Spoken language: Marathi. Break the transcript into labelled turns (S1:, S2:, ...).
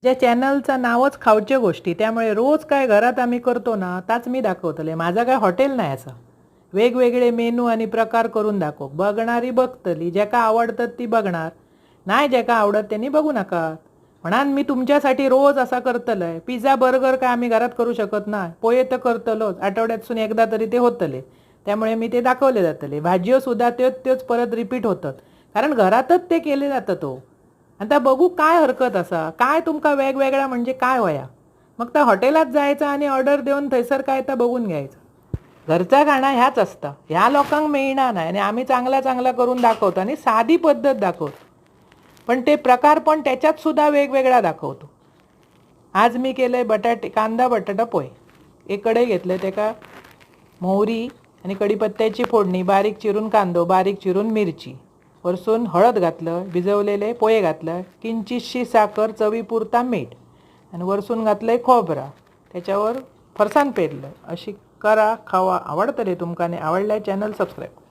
S1: ज्या चॅनलचं नावच खावच्या गोष्टी, त्यामुळे रोज काय घरात आम्ही करतो ना ताच मी दाखवतले. माझा काय हॉटेल नाही असं. वेगवेगळे मेनू आणि प्रकार करून दाखव. बघणारी बघतली, ज्याका आवडतात ती बघणार, नाही ज्याका आवडत त्यांनी बघू नका. म्हणान मी तुमच्यासाठी रोज असा करतलंय. पिझ्झा बर्गर काय आम्ही घरात करू शकत नाही. पोहे तर करतलोच, आठवड्यातून एकदा तरी ते होतले. त्यामुळे मी ते दाखवले जातले. भाज्यो सुद्धा तेच परत रिपीट होतात, कारण घरातच ते केले जातात. तो आता बघू काय हरकत असा. काय तुमका वेगवेगळा म्हणजे काय वया. मग त्या हॉटेलात जायचं आणि ऑर्डर देऊन थैसर काय तर बघून घ्यायचं. घरचा खाणं ह्याच असतं. ह्या लोकांना मिळणार नाही आणि आम्ही चांगला चांगला करून दाखवतो आणि साधी पद्धत दाखवतो. पण ते प्रकार पण त्याच्यात सुद्धा वेगवेगळा दाखवतो. आज मी केलंय कांदा बटाटा पोहे. एक कढई घेतलं, त्याका मोहरी आणि कढीपत्त्याची फोडणी, बारीक चिरून कांदो, बारीक चिरून मिरची, वरसून हळद घातलं, भिजवलेले पोहे घातलं, किंचितशी साखर, चवीपुरता मीठ आणि वरसून घातलंय खोबरा, त्याच्यावर फरसाण पेरलं. अशी करा, खावा. आवडतले तुमका आणि आवडलाय चॅनल सबस्क्राईब.